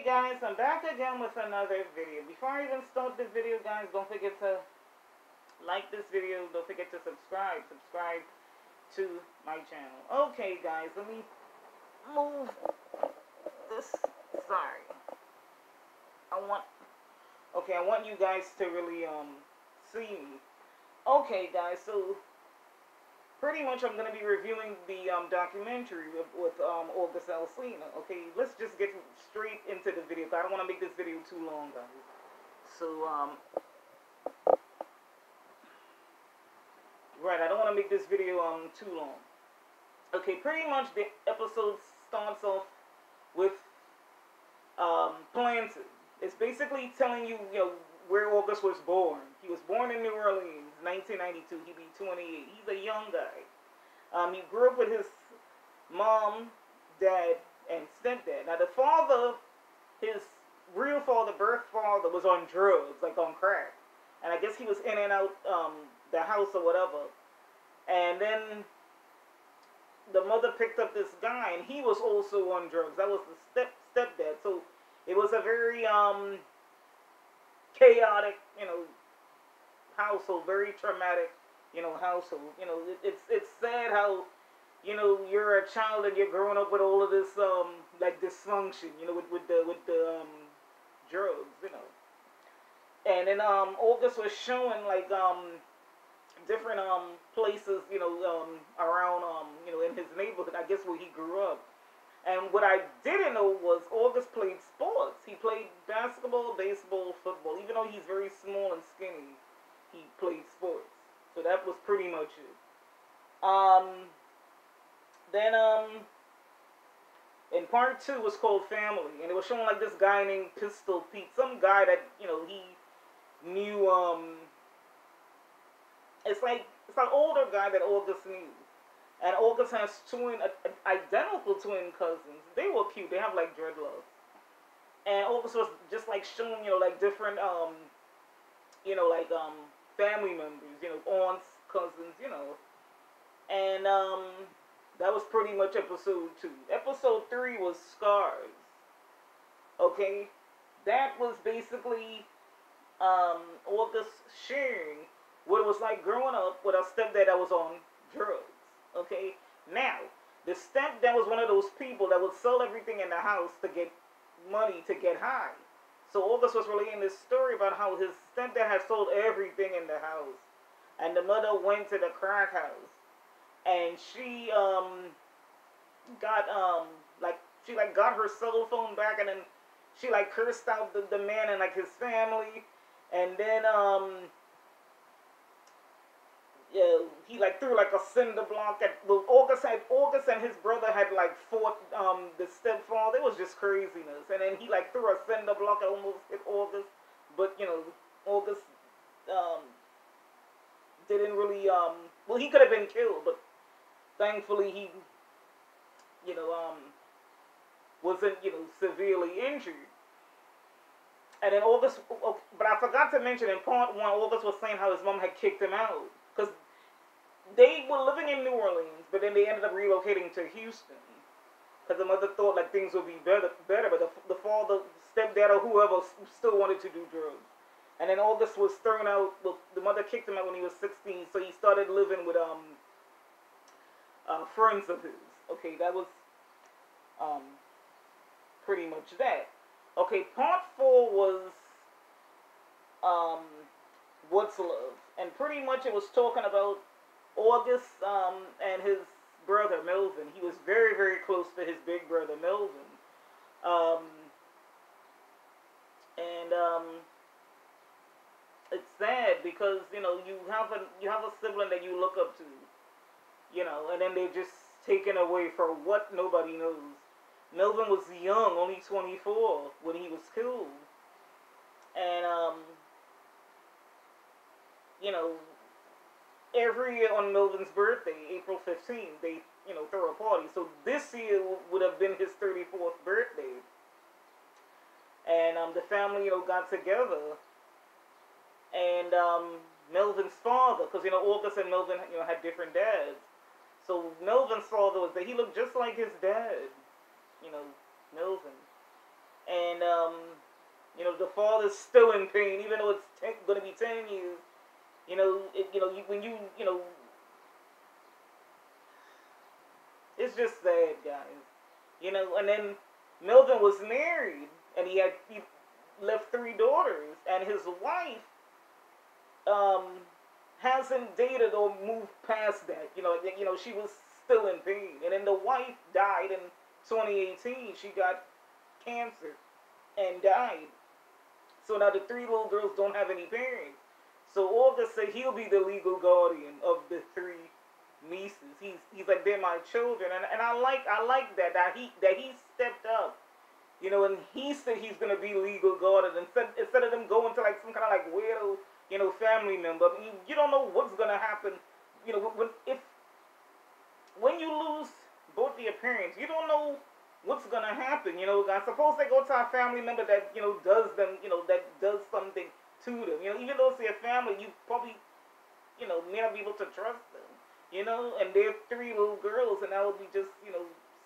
guys, I'm back again with another video. Before I even start this video, guys, don't forget to like this video. Don't forget to subscribe. Subscribe to my channel. Okay, guys, let me move this. Sorry. I want you guys to really see me. Okay, guys, so pretty much I'm going to be reviewing the documentary with August Alsina. Okay, let's just get straight into the video. I don't want to make this video too long, guys. So, right, I don't want to make this video too long. Okay, pretty much the episode starts off with planted. It's basically telling you, where August was born. He was born in New Orleans, 1992. He'd be 28. He's a young guy. He grew up with his mom, dad, and stepdad. Now, the father, his real father, birth father, was on drugs, like on crack. And I guess he was in and out the house or whatever. And then the mother picked up this guy, and he was also on drugs. That was the stepdad. So it was a very chaotic, household, very traumatic, household. It's sad how, you're a child and you're growing up with all of this, like dysfunction, with the drugs, And then August was showing like different places, around in his neighborhood, I guess where he grew up. And what I didn't know was August played sports. He played basketball, baseball, football. Even though he's very small and skinny, he played sports. So that was pretty much it. Then in part 2 was called Family. And it was showing like this guy named Pistol Pete. Some guy that, he knew, it's like an older guy that August knew. And August has identical twin cousins. They were cute. They have like dreadlocks. And August was just like showing, like different, family members, aunts, cousins, And that was pretty much episode 2. Episode 3 was Scars. Okay? That was basically August sharing what it was like growing up with a stepdad that was on drugs. Okay, now, the stepdad was one of those people that would sell everything in the house to get money to get high. So August was relating this story about how his stepdad had sold everything in the house. And the mother went to the crack house. And she got got her cell phone back, and then she like cursed out the man and like his family. And then he like threw like a cinder block at August and his brother had like fought the stepfather. It was just craziness. And then he like threw a cinder block and almost hit August, but August didn't really well, he could have been killed, but thankfully he wasn't severely injured. And then August, but I forgot to mention in part 1, August was saying how his mom had kicked him out because they were living in New Orleans, but then they ended up relocating to Houston because the mother thought like things would be better. But the father, stepdad, or whoever still wanted to do drugs. And then August was thrown out. Well, the mother kicked him out when he was 16, so he started living with friends of his. Okay, that was pretty much that. Okay, part 4 was What's Love, and pretty much it was talking about August and his brother Melvin. He was very, very close to his big brother Melvin. It's sad because you have a sibling that you look up to, and then they're just taken away for what nobody knows. Melvin was young, only 24 when he was killed, and every year on Melvin's birthday, April 15th, they, throw a party. So this year would have been his 34th birthday. And the family, got together. And Melvin's father, because, August and Melvin, had different dads. So Melvin's father was there. He looked just like his dad, Melvin. and the father's still in pain, even though it's going to be 10 years. When it's just sad, guys. And then Melvin was married, and he left 3 daughters, and his wife um, hasn't dated or moved past that. She was still in pain, and then the wife died in 2018. She got cancer and died. So now the 3 little girls don't have any parents. So August said he'll be the legal guardian of the 3 nieces. He's like, they're my children, and I like that he stepped up. And he said he's gonna be legal guardian instead of them going to like some kind of like weirdo, family member. I mean, you don't know what's gonna happen. When you lose both your parents, you don't know what's gonna happen. I suppose they go to a family member that does them, that does something to them. Even though it's your family, you probably may not be able to trust them. And they're 3 little girls, and that would be just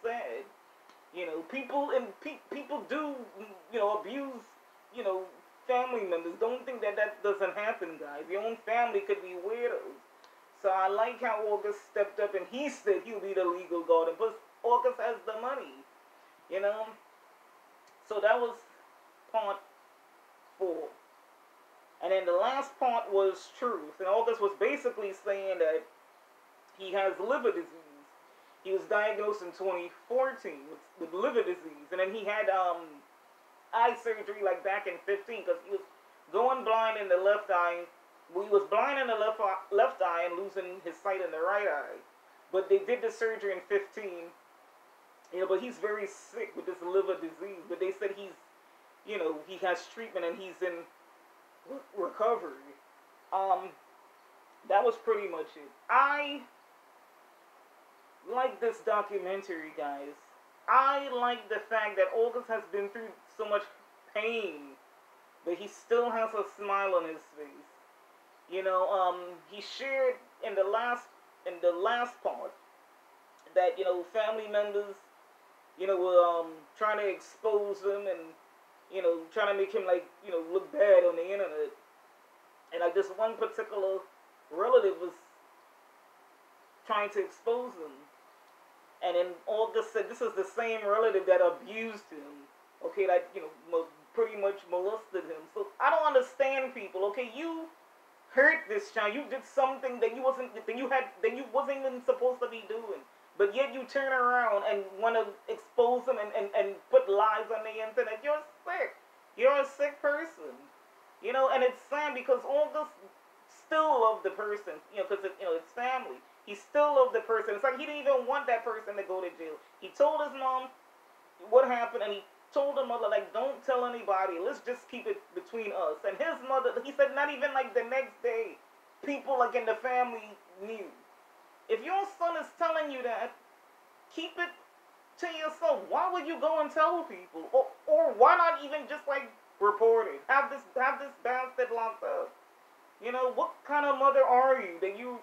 sad. People do abuse family members. Don't think that doesn't happen, guys. Your own family could be weirdos. So I like how August stepped up and he said he'll be the legal guardian. Plus, August has the money, So that was part 4. And then the last part was truth. And August was basically saying that he has liver disease. He was diagnosed in 2014 with liver disease. And then he had eye surgery like back in 2015 because he was going blind in the left eye. Well, he was blind in the left eye and losing his sight in the right eye. But they did the surgery in 2015. But he's very sick with this liver disease. But they said he has treatment and he's in recovery. That was pretty much it. I like this documentary, guys. I like the fact that August has been through so much pain, but he still has a smile on his face. He shared in the last part that family members were trying to expose him and trying to make him look bad on the internet, and like this one particular relative was trying to expose him, and then August said this is the same relative that abused him, okay, that pretty much molested him. So I don't understand people. Okay, you hurt this child. You did something that you wasn't even supposed to be doing. But yet you turn around and want to expose them and put lies on the internet. You're sick. You're a sick person. And it's sad because August still loved the person, because it's family. He still loved the person. It's like he didn't even want that person to go to jail. He told his mom what happened, and he told her mother, like, don't tell anybody. Let's just keep it between us. And his mother, he said, not even like the next day, people like in the family knew. If your son is telling you that, keep it to yourself. Why would you go and tell people? Or why not even just like report it? Have this bastard locked up. What kind of mother are you that your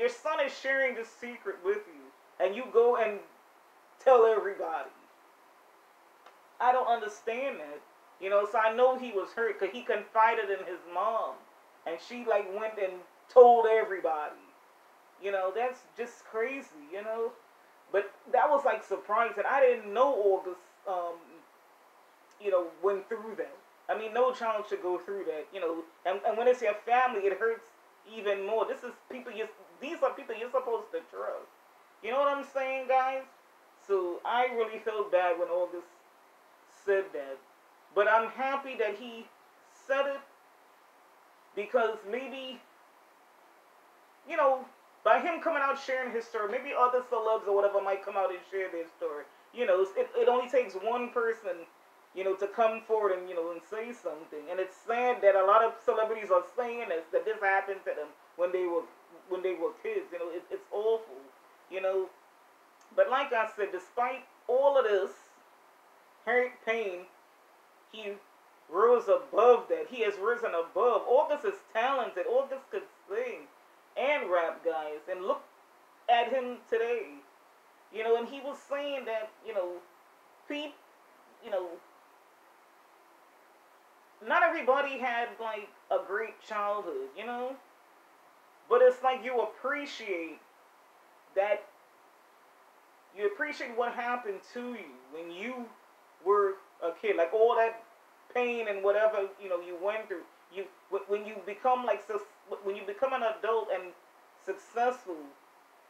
son is sharing this secret with you and you go and tell everybody? I don't understand that. So I know he was hurt because he confided in his mom and she went and told everybody. That's just crazy, But that was surprising. I didn't know August, went through that. I mean, no child should go through that, And when it's your family, it hurts even more. These are people you're supposed to trust. You know what I'm saying, guys? So I really felt bad when August said that. But I'm happy that he said it because maybe, by him coming out sharing his story, maybe other celebs or whatever might come out and share their story. It only takes one person, to come forward and, and say something. And it's sad that a lot of celebrities are saying this, that this happened to them when they were kids. It's awful, But like I said, despite all of this hurt, pain, he rose above that. He has risen above. August is talented. August could sing and rap, guys. And look at him today. And he was saying that, you know, not everybody had like a great childhood, you know, but it's like that you appreciate what happened to you when you were a kid, like all that pain and whatever you went through. You when you become like when you become an adult and successful,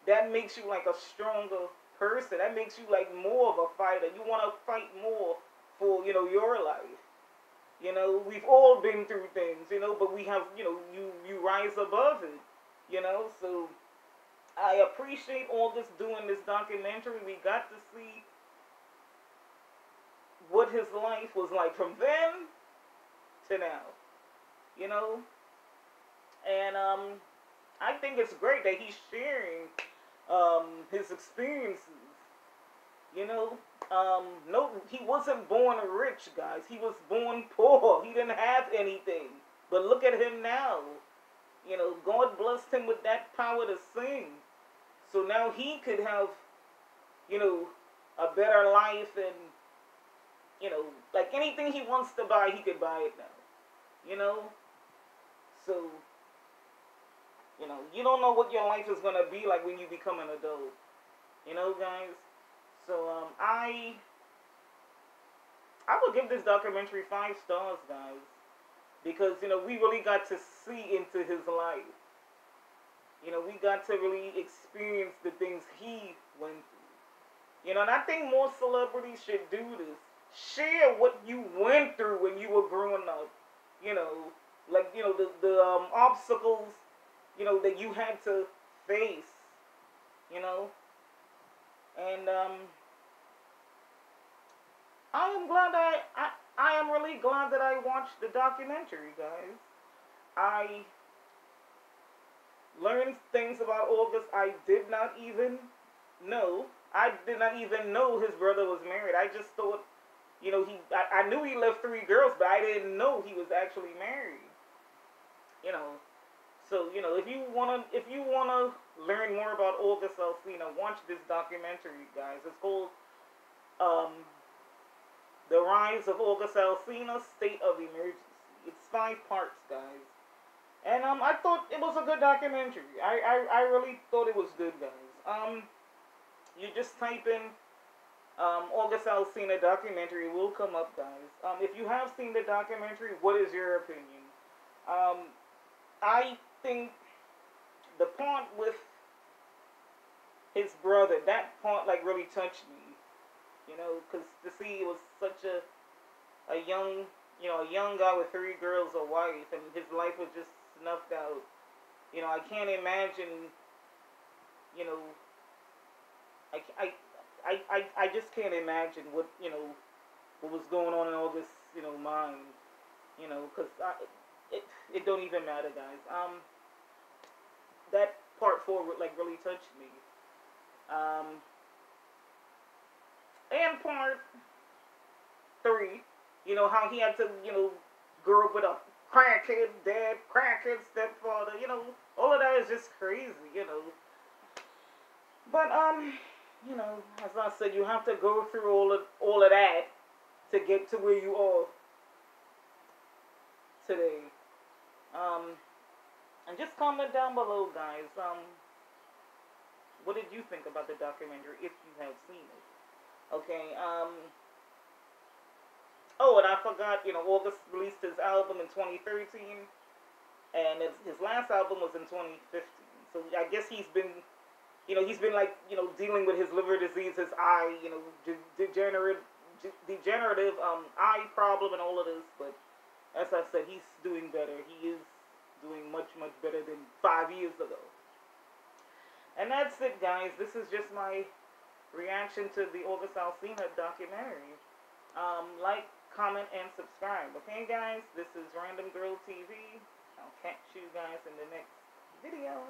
that makes you like a stronger person. That makes you like more of a fighter. You want to fight more for your life. We've all been through things, but we have you rise above it. So I appreciate all this doing this documentary. We got to see what his life was like from then to now. You know, and I think it's great that he's sharing his experiences. You know, no, he wasn't born rich, guys. He was born poor. He didn't have anything. But look at him now. God blessed him with that power to sing. So now he could have, a better life and, like anything he wants to buy, he could buy it now. So, you don't know what your life is going to be like when you become an adult. Guys. So, I would give this documentary 5 stars, guys. Because, we really got to see into his life. We got to really experience the things he went through. And I think more celebrities should do this. Share what you went through when you were growing up. Like, the obstacles, that you had to face. And, I am really glad that I watched the documentary, guys. I learned things about August I did not even know. I did not even know his brother was married. I just thought, I knew he left 3 girls, but I didn't know he was actually married. So, if you wanna learn more about August Alsina, watch this documentary, guys. It's called The Rise of August Alsina, State of Emergency. It's 5 parts, guys. And I thought it was a good documentary. I really thought it was good, guys. You just type in August Alsina documentary, it will come up, guys. If you have seen the documentary, what is your opinion? I think the part with his brother, that part like really touched me. Because to see it was such a young guy with 3 girls, a wife, and his life was just snuffed out. I can't imagine, I just can't imagine what was going on in all this, mind, because it don't even matter, guys. That part 4 like really touched me. And part 3, how he had to, grow up with a crackhead dad, crackhead stepfather, all of that is just crazy, But, as I said, you have to go through all of that to get to where you are today. And just comment down below, guys. What did you think about the documentary, if you have seen it? Okay, oh, and I forgot, August released his album in 2013, and his last album was in 2015. So I guess he's been like, dealing with his liver disease, his eye, degenerative eye problem and all of this. But as I said, he's doing better. He is doing much, much better than 5 years ago. And that's it, guys. This is just my reaction to the August Alsina documentary. Like, comment, and subscribe. Okay, guys? This is Random Girl TV. I'll catch you guys in the next video.